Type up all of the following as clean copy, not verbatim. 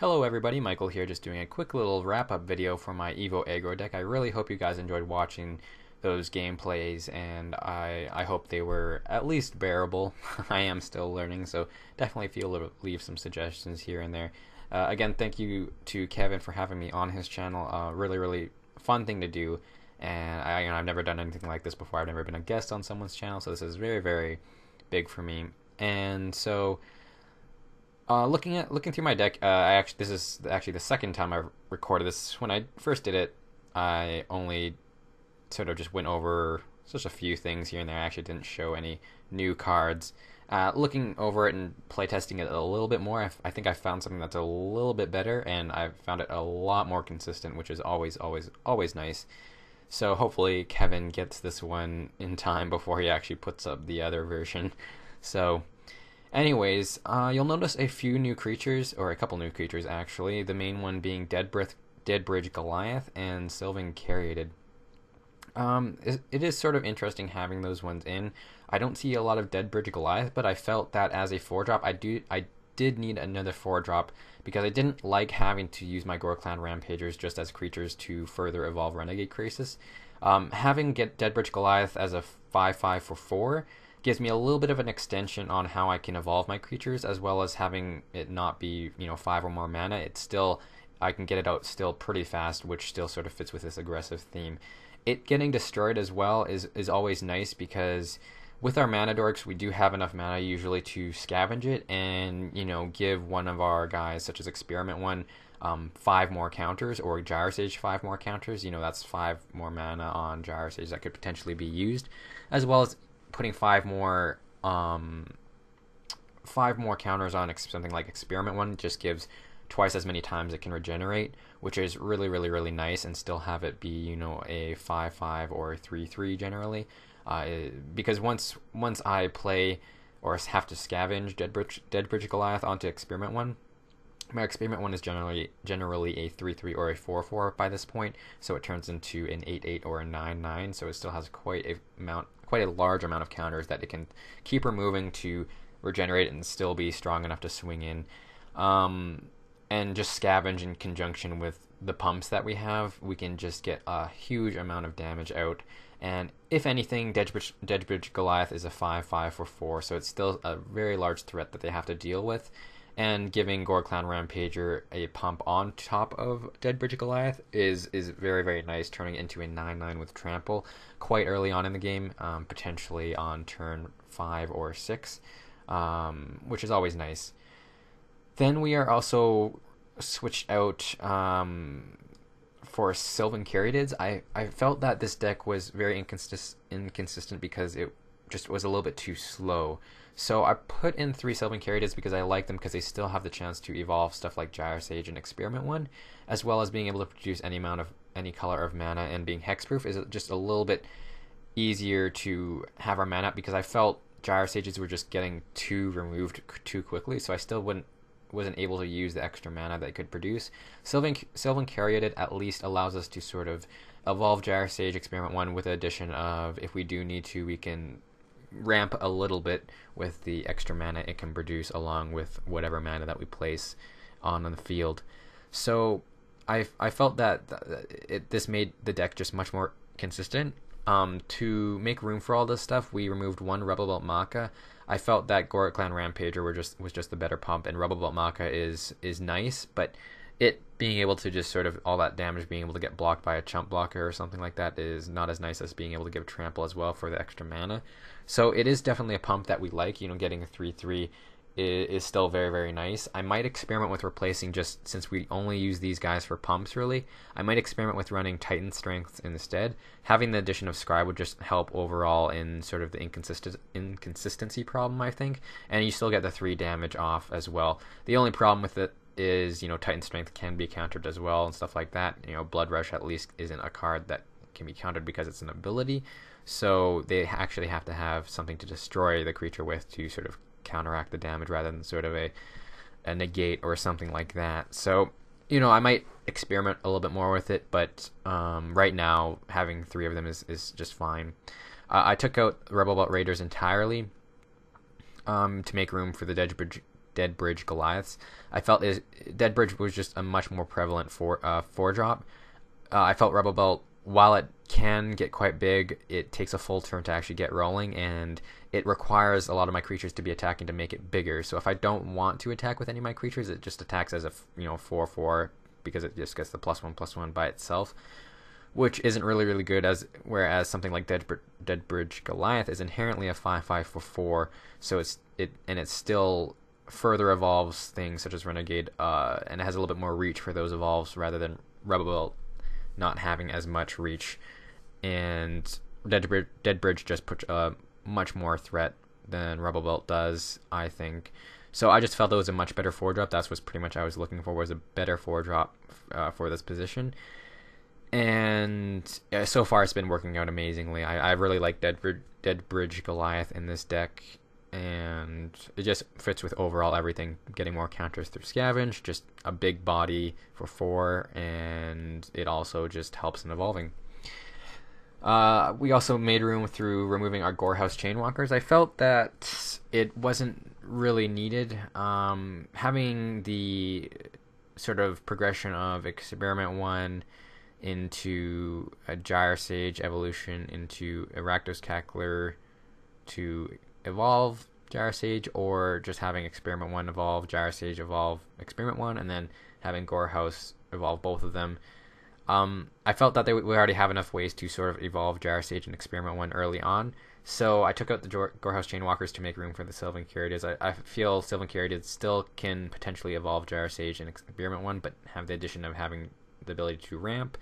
Hello everybody, Michael here, just doing a quick little wrap-up video for my Evo Aggro deck. I really hope you guys enjoyed watching those gameplays, and I hope they were at least bearable. I am still learning, so definitely feel to leave some suggestions here and there. Again, thank you to Kevin for having me on his channel. Really fun thing to do, and I've never done anything like this before. I've never been a guest on someone's channel, so this is very big for me. And so looking through my deck, this is actually the second time I've recorded this. When I first did it, I only sort of just went over just a few things here and there. I actually didn't show any new cards. Looking over it and playtesting it a little bit more, I think I found something that's a little bit better, and I've found it a lot more consistent, which is always nice. So hopefully Kevin gets this one in time before he actually puts up the other version. So anyways, you'll notice a few new creatures, or a couple new creatures actually, the main one being Deadbridge Goliath and Sylvan Caryatid. It is sort of interesting having those ones in. I don't see a lot of Deadbridge Goliath, but I felt that as a 4-drop, I did need another 4-drop because I didn't like having to use my Gorklan Rampagers just as creatures to further evolve Renegade Krasis. Having Deadbridge Goliath as a 5/5 for 4 gives me a little bit of an extension on how I can evolve my creatures, as well as having it not be 5 or more mana. It's still, I can get it out still pretty fast, which still sort of fits with this aggressive theme. It getting destroyed as well is always nice, because with our mana dorks, we do have enough mana usually to scavenge it and give one of our guys, such as Experiment 1, 5 more counters, or Gyro Sage 5 more counters. That's 5 more mana on Gyro Sage that could potentially be used, as well as putting 5 more counters on something like Experiment 1 just gives twice as many times it can regenerate, which is really nice, and still have it be a 5/5 or a 3/3 generally. Because once I play or have to scavenge Deadbridge Goliath onto Experiment 1, my Experiment 1 is generally a 3/3 or a 4/4 by this point, so it turns into an 8/8 or a 9/9. So it still has quite a large amount of counters that it can keep removing to regenerate and still be strong enough to swing in. And just scavenge in conjunction with the pumps that we have, we can just get a huge amount of damage out. And if anything, Deadbridge Goliath is a 5/5 for 4, so it's still a very large threat that they have to deal with. And giving Gorklan Rampager a pump on top of Deadbridge Goliath is very nice, turning it into a 9/9 with Trample quite early on in the game, potentially on turn 5 or 6, which is always nice. Then we are also switched out for Sylvan Caryatids. I felt that this deck was very inconsistent because it just was a little bit too slow. So I put in 3 Sylvan Caryatids because I like them, because they still have the chance to evolve stuff like Gyro Sage and Experiment 1, as well as being able to produce any color of mana, and being hexproof is just a little bit easier to have our mana up, because I felt Gyro Sages were just getting removed too quickly, so I still wasn't able to use the extra mana that it could produce. Sylvan Caryatid at least allows us to sort of evolve Gyro Sage Experiment 1 with the addition of, if we do need to, we can ramp a little bit with the extra mana it can produce, along with whatever mana that we place on the field. So I felt that this made the deck just much more consistent. To make room for all this stuff, we removed 1 Rebel Belt Maka. I felt that Gorklan Rampager was just the better pump, and Rebel Belt Maka is nice, but it being able to just sort of all that damage being able to get blocked by a chump blocker or something like that is not as nice as being able to give Trample as well for the extra mana. So it is definitely a pump that we like. Getting a 3/3 is still very nice. I might experiment with replacing, just since we only use these guys for pumps really, I might experiment with running Titan Strength instead. Having the addition of Scribe would just help overall in sort of the inconsistency problem, I think, and you still get the 3 damage off as well. The only problem with it is Titan Strength can be countered as well and stuff like that. Blood Rush at least isn't a card that can be countered because it's an ability, so they actually have to have something to destroy the creature with to sort of counteract the damage, rather than sort of a negate or something like that. So I might experiment a little bit more with it, but right now having 3 of them is just fine. I took out Rebel Belt Raiders entirely to make room for the Dead Bridge Goliaths. I felt Dead Bridge was just a much more prevalent 4-drop. I felt Rebel Belt, while it can get quite big, it takes a full turn to actually get rolling, and it requires a lot of my creatures to be attacking to make it bigger. So if I don't want to attack with any of my creatures, it just attacks as a 4/4 because it just gets the +1/+1 by itself, which isn't really good. Whereas something like Dead Bridge Goliath is inherently a 5/5 for 4, so it still further evolves things such as Renegade, and it has a little bit more reach for those evolves rather than Rebel Belt not having as much reach. And Dead Bridge just puts a much more threat than Rebel Belt does, I think. So I just felt it was a much better 4-drop. That's what pretty much I was looking for, was a better 4-drop for this position. And so far it's been working out amazingly. I really like Dead Bridge Goliath in this deck, and it just fits with overall everything. Getting more counters through Scavenge, just a big body for 4, and it also just helps in evolving. We also made room through removing our Gorehouse Chainwalkers. I felt that it wasn't really needed. Having the sort of progression of Experiment 1 into a Gyre Sage evolution into a Rakdos Cackler to evolve Gyre Sage, or just having Experiment 1 evolve Gyre Sage, evolve Experiment 1, and then having Gorehouse evolve both of them. I felt that we already have enough ways to sort of evolve Gyre Sage and Experiment 1 early on, so I took out the Gorehouse Chainwalkers to make room for the Sylvan Caryatids. I feel Sylvan Caryatids still can potentially evolve Gyre Sage and Experiment 1, but have the addition of having the ability to ramp,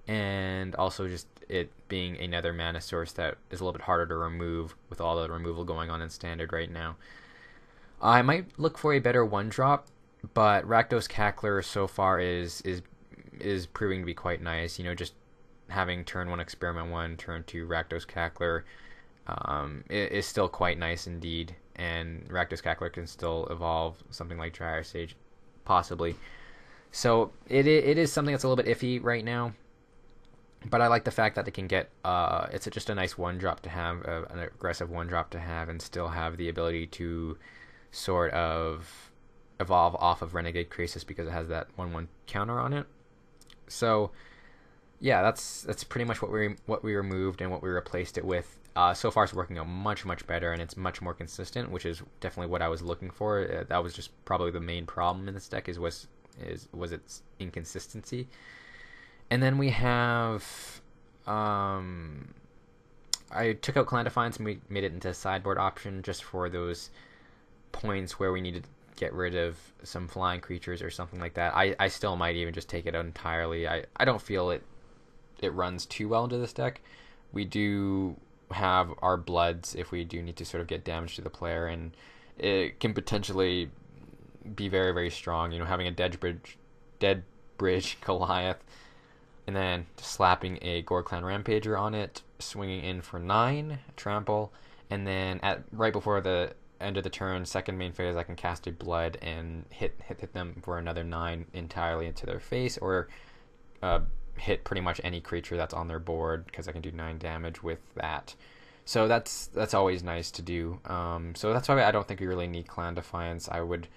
and also just it being another mana source that is a little bit harder to remove with all the removal going on in Standard right now. I might look for a better 1-drop, but Rakdos Cackler so far is proving to be quite nice. Just having turn 1 Experiment 1, turn 2 Rakdos Cackler is still quite nice indeed, and Rakdos Cackler can still evolve something like Gyre Sage, possibly. So it is something that's a little bit iffy right now, but I like the fact that they can get it's just a nice 1-drop to have, an aggressive 1-drop to have, and still have the ability to sort of evolve off of Renegade Krasis because it has that 1/1 counter on it. So yeah, that's pretty much what we removed and what we replaced it with. So far it's working out much better, and it's much more consistent, which is definitely what I was looking for. That was just probably the main problem in this deck was its inconsistency. And then we have I took out Clan Defiance and we made it into a sideboard option just for those points where we needed to get rid of some flying creatures or something like that. I still might even just take it out entirely. I don't feel it runs too well into this deck. We do have our Bloods if we do need to sort of get damage to the player, and it can potentially be very strong. Having a Dead Bridge Goliath, and then slapping a Gore Clan Rampager on it, swinging in for 9 trample, and then right before the end of the turn, second main phase, I can cast a Blood and hit them for another 9 entirely into their face, or hit pretty much any creature that's on their board, because I can do 9 damage with that. So that's always nice to do. So that's why I don't think we really need Clan Defiance. I would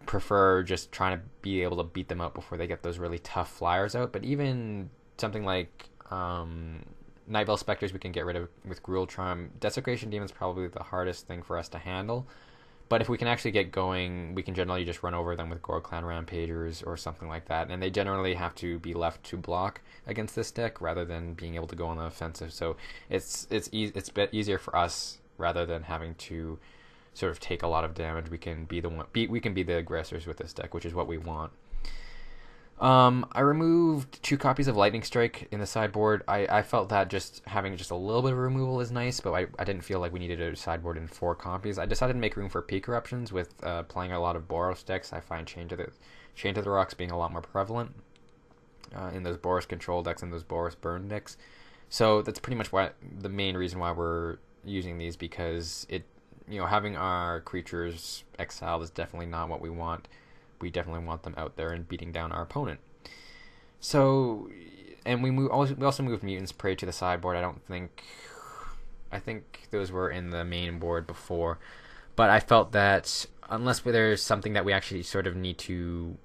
prefer just trying to be able to beat them out before they get those really tough flyers out. But even something like Nightveil Specters we can get rid of with Gruul Charm. Desecration Demon's probably the hardest thing for us to handle. But if we can actually get going, we can generally just run over them with Gore Clan Rampagers or something like that. And they generally have to be left to block against this deck rather than being able to go on the offensive. So it's a bit easier for us rather than having to sort of take a lot of damage. We can be the aggressors with this deck, which is what we want. I removed 2 copies of Lightning Strike in the sideboard. I felt that just having a little bit of removal is nice, but I didn't feel like we needed a sideboard in 4 copies. I decided to make room for Peak Eruptions with playing a lot of Boros decks. I find Chain to the Rocks being a lot more prevalent in those Boros control decks and those Boros burn decks. So that's pretty much the main reason why we're using these, because having our creatures exiled is definitely not what we want. We definitely want them out there and beating down our opponent. So, and we also moved Mutant's Prey to the sideboard. I think those were in the main board before, but I felt that unless there's something that we actually sort of need to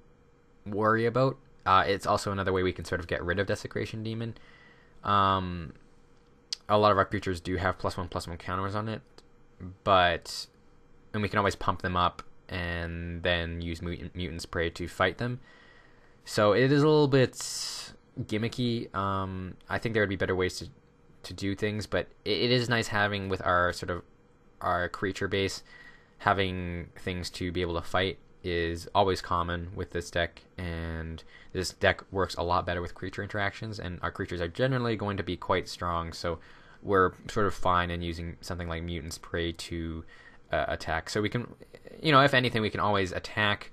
worry about. It's also another way we can sort of get rid of Desecration Demon. A lot of our creatures do have +1/+1 counters on it, and we can always pump them up and then use Mutant Spray to fight them. So it is a little bit gimmicky. I think there would be better ways to do things, but it is nice having with our sort of our creature base, having things to be able to fight is always common with this deck, and this deck works a lot better with creature interactions, and our creatures are generally going to be quite strong, so we're sort of fine in using something like Mutant Spray to attack. So we can, if anything, we can always attack,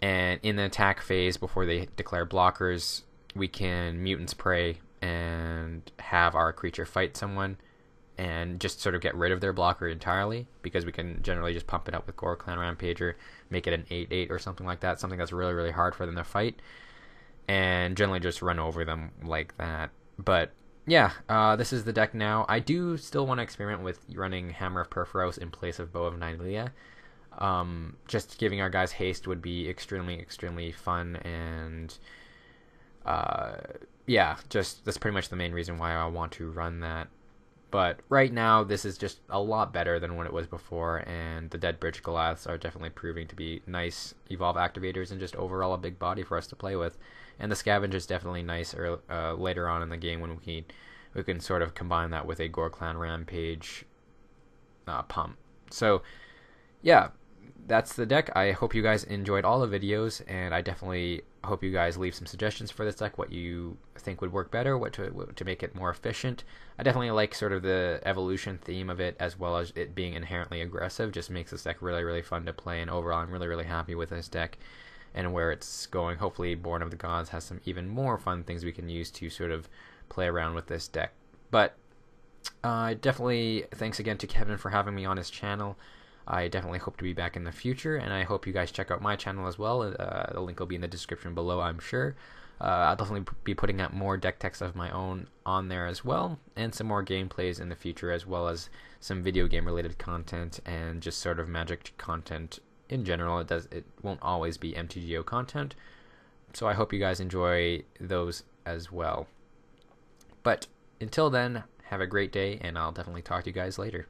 and in the attack phase before they declare blockers, we can Mutant Spray and have our creature fight someone and just sort of get rid of their blocker entirely, because we can generally just pump it up with Gore-Clan Rampager, make it an 8/8 or something like that, something that's really, really hard for them to fight, and generally just run over them like that. But yeah, this is the deck now. I do still want to experiment with running Hammer of Perforos in place of Bow of Nylea. Just giving our guys haste would be extremely, extremely fun, and yeah, just that's pretty much the main reason why I want to run that. But right now, this is just a lot better than what it was before, and the Dead Bridge Goliaths are definitely proving to be nice Evolve activators and just overall a big body for us to play with. And the Scavenge is definitely nice later on in the game when we can sort of combine that with a Gore-Clan Rampage pump. So yeah, that's the deck. I hope you guys enjoyed all the videos, and I definitely hope you guys leave some suggestions for this deck, what you think would work better, what to make it more efficient. I definitely like sort of the evolution theme of it, as well as it being inherently aggressive. Just makes this deck really, really fun to play, and overall I'm really, really happy with this deck and where it's going. Hopefully Born of the Gods has some even more fun things we can use to sort of play around with this deck. But definitely thanks again to Kevin for having me on his channel. I definitely hope to be back in the future, and I hope you guys check out my channel as well. The link will be in the description below, I'm sure. I'll definitely be putting out more deck techs of my own on there as well, and some more gameplays in the future, as well as some video game related content and just sort of Magic content in general. It won't always be MTGO content, so I hope you guys enjoy those as well. But until then, have a great day, and I'll definitely talk to you guys later.